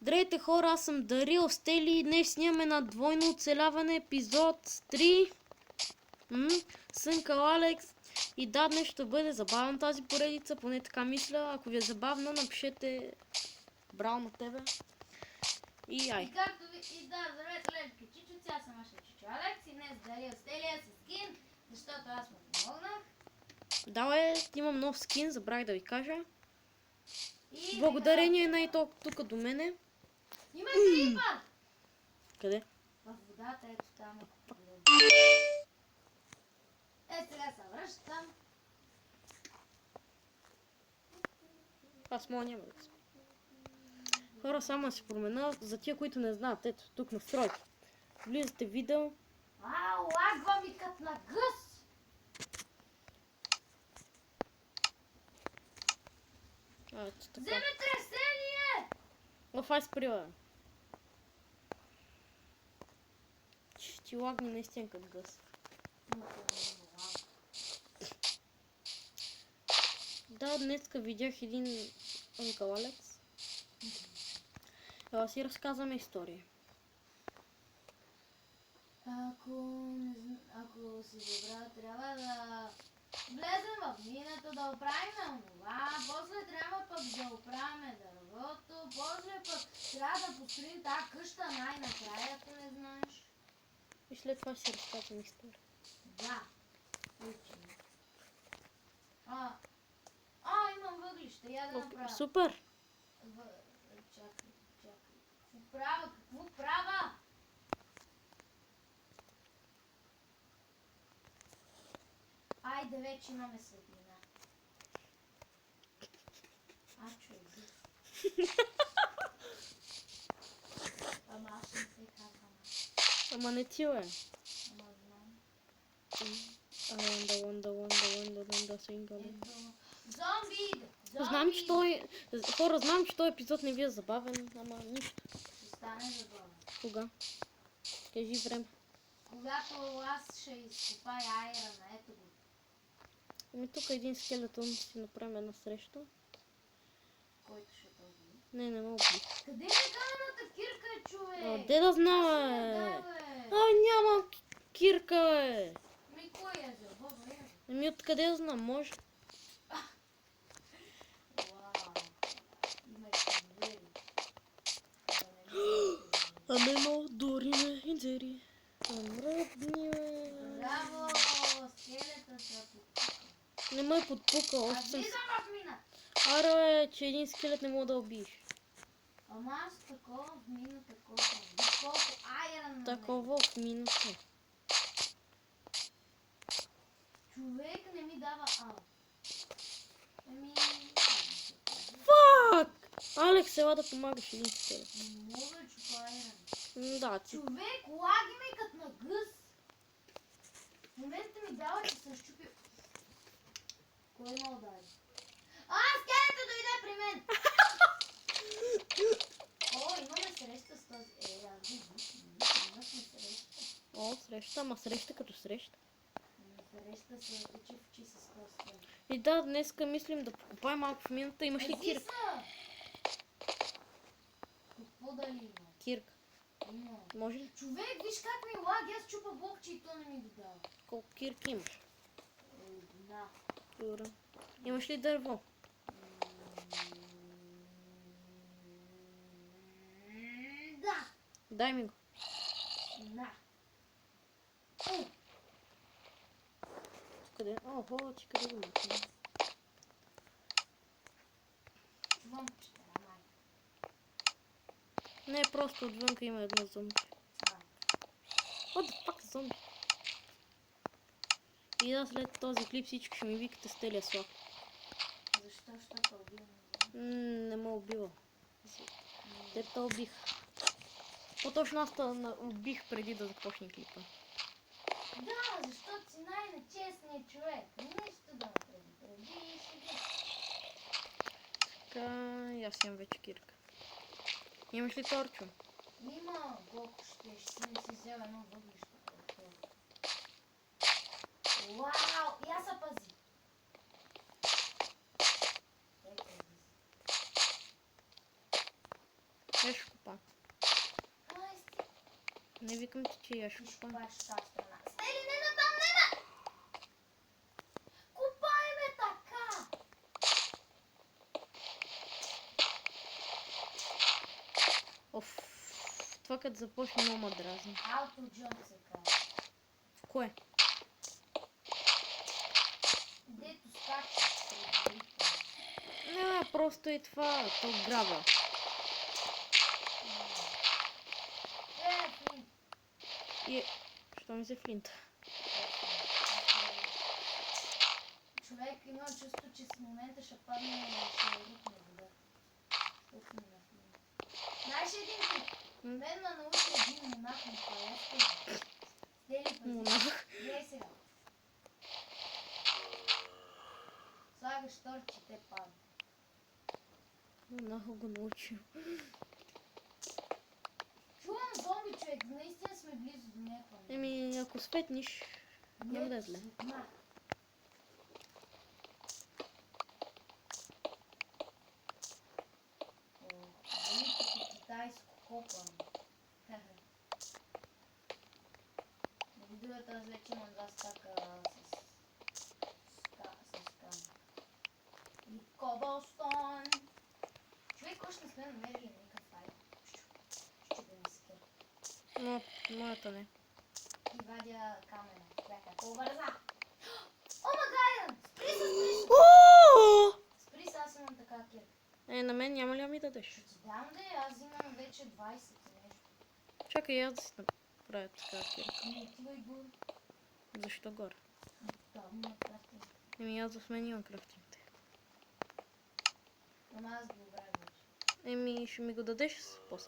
Здравейте хора, аз съм Дарил Стели и днес снимаме на двойно оцеляване епизод 3. Сънкал Алекс. И да, днес ще бъде забавна тази поредица, поне така мисля. Ако ви е забавно, напишете браво на тебе. И ай. И както ви, и да, здравейте, лепки чичуци, аз съм вашия чичо Алекс и днес Дарил Стелия с скин, защото аз му помогнах. Давай, имам нов скин, забравих да ви кажа. И Благодарение на и тук до мене. има крипър! Къде? В водата, ето там. Сега се връщам. Аз мога няма да се. Хора, само си промена. За тия, които не знаят, ето тук настройки. Влизате в видео. Лагва ми кът на гъс! Ето така. Земетресение! Ай сприла. Ще ти лагни наистина като гъс. Да, днеска видях един Uncle Алекс. Ела си разказваме история. Ако си добра, трябва да влезем в минето, да оправим това, после трябва пък да оправим дървото, после пък трябва да построим тази къща най-накрая, ако не знаеш. И след това си разказваме история. Да. Учим. Имам въглища, я да направя. Супер! Чакай. Какво права? Айде, вече имаме светлина. Човек. Ама аз не се казвам. Ама не ти е. Ама знам. Wanda, single. Зомби! Знам, че той... Хора, знам, че този епизод не ви е забавен, ама нищо. Ще стане забавен. Кога? Кажи време. Когато аз ще изкопая айрана, ето го. Ами тук един скелетон си направим една среща. Който ще този. Не мога. Къде е камената кирка, човек? Де да знае? Няма кирка, е. Ми кой е за Бога, е? Ами откъде да знам, може? Има и двери. Амено, дориме, инзери. Амръбни, бе. Браво! Скелета се подпука. Не ме е подпукал, още съм... Влизам в мина! Аре, бе, че един скелет не мога да убиеш. Ама аз такова в мина, колко айран. Такова в минута. Човек не ми дава Фак! Алекс, ела да помагаш един скелет. Не мога да чупа айран. Да, ти. Човек, лаги ме като на гъс. В момента ми дава, че съм щупил. Кой ме удари? Скелета дойде при мен! Имаме среща с този. Имаш ли среща? Среща, ама среща като среща. Среща се очи в очи с този скелет. И да, днеска мислим да покупаем малко в мината. Имаш ли кирка? Какво дали има? Кирка. Има. Може ли? Човек, виж как ми лаги, аз чупа блокче и то не ми го дава. Колко кирки имаш? Една. Добре. Имаш ли дърво? Да. Дай ми го. На. Къде? Ти къде го имаш? Чувам пещера, май. Не, просто отвънка има една зомби. What the fuck, зомби? И да, след този клип всички ще ми викате Стелия Слав. Защо? Защото убивам? Не ме убива. Те те убих. По-точно аз те убих преди да започне клипа. Да, защото си най-нечестният човек. Нещо да направи. Преди и сега. Така, и аз имам вече кирка. Имаш ли торчо? Има колко ще си взел едно въглище. Вау! Я се пази! Я ще купа. Ай, сти. Не викам ти, че я ще Ти ще купа. купаеш от тази страна. Стели, не на там, не на! Купай ме така! Оф. Това като започне много ма дразни. Ауто Джон се казва. Кое? Дето скача сред горите. Не, просто е това. То грабя. Флинт. И... Що ми се флинта? Човек има чувство, че с момента ще падне и ще рухне вода. Рухне на Флинт. Знаеш един трик? Мен ме научи един монах на палеста. Стели пази. Монах. Гледай сега. Слагаш торчи, те падат. Монах го научил. Чувам зомби, човек. Наистина сме близо до някаква. Еми, ако светниш, няма да е зле. светна. Великото китайско копане. Не видувате различи на два стака с кам. И кобълстон. Човек, още не сме намерили никакъв файл. Ще да ми скър. Но, моята не. И вадя камена. Бяха по-бърза. О, Магайран! Спри се, спри се! Спри се, аз имам така кирка. На мен няма ли да ми дадеш? Ще ти дам да я, аз имам вече 20 и нещо. Чакай, аз да си направя така кирка. Не отивай горе. Защо горе? Това ми е крафтинг. Еми, аз в мен имам крафтинг. Ама аз го оправя вече. Еми, ще ми го дадеш после.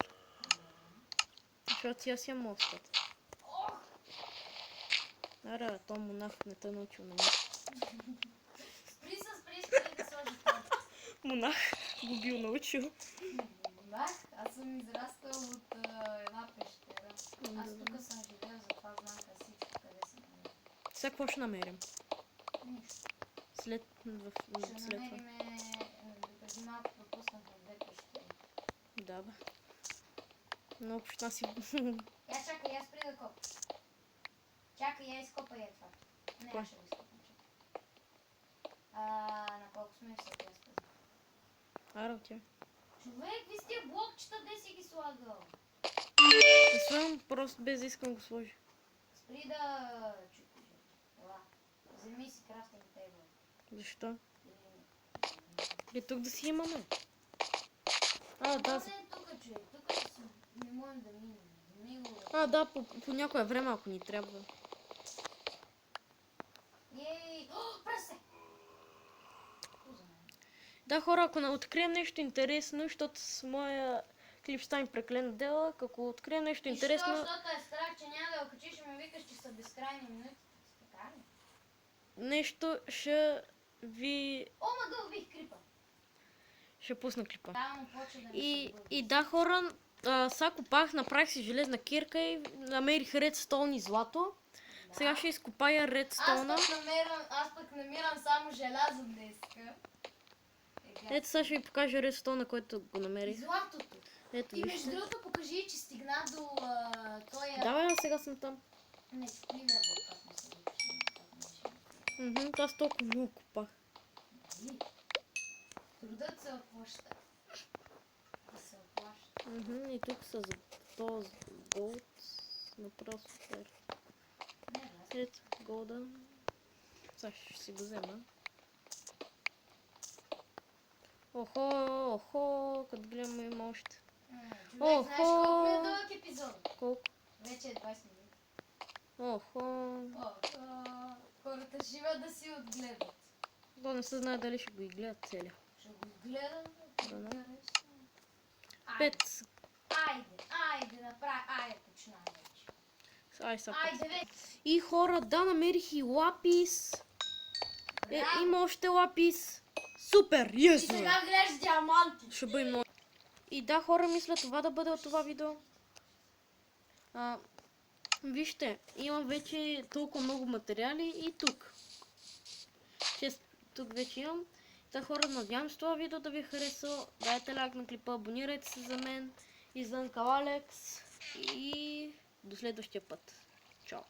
Защото си аз имам остат. Ох! Ара, то монах не те научил на мен. Спри да сложи това. Монах го бил научил. Монах, аз съм израстал от една пещера. Аз тук съм живеел, затова знам всичко къде съм намерил. Сега какво ще намерим? Нищо. След Ще това. намериме, преди малко пропуснахме две пещери. Да, бе. Но община си... Я чакай, я спри да копа. Чакай, я изкопай е това. Не, Кой? аз ще го изкопам, чакай. На колко сме всеки аз пазя. Ара от тя. Човек, ви сте блокчета, де си ги слагал? Не съм, просто без да искам го сложи. Спри да чукаш. Ела, вземи си крафтинг тейбъл. Защо? Или... Тук да си имаме. Да. Това не е тук, човек. Тук си не можем да минем. Вземи го. Да, по някое време, ако ни трябва. Ей! О, прасе! Да, хора, ако не открием нещо интересно, защото с моя клип стане прекалено дълъг, ако открием нещо интересно... Защото е страх, че няма да окачиш и ме викаш, че са безкрайни минути. Така ли? Нещо ще ви... О, мъгъл, убих крипа. Ще пусна клипа. Там почва да ми се И бъде. да, хора, сега копах, направих си железна кирка и намерих редстоун и злато. Да. Сега ще изкопая редстоуна. Аз пък намирам само желязо днеска. Ето сега ще ви покажа редстоуна, който го И намерих. златото. Ето, И между вижте. другото покажи, че стигна до тоя... Давай, сега съм там. Не, спливя как му се вижда. Аз толкова много копах. Трудът се оплаща. Да се оплаща. И тук с този голд направо супер. Не, аз. Ето голда. Сега ще си го взема. Охо, като гледам има още. Човек, знаеш колко е дълъг епизод? Колко? Вече е 20 минути. Охо. Хората живеят да си отгледат. То не се знае дали ще го и гледат целия. Ще го изгледам. Да. Айде, 5. айде, направи, айде, почна вече. Ай, са Айде, вече. И хора, да, намерих и лапис. Браво. Има още лапис. Супер, И yes! сега гледаш диаманти. Ще бъде много. И да, хора, мисля това да бъде от това видео. Вижте, имам вече толкова много материали и тук. Тук вече имам. Та, хора, надявам се това видео да ви е харесало. Дайте лайк на клипа, абонирайте се за мен. Издънкал Алекс и до следващия път. Чао!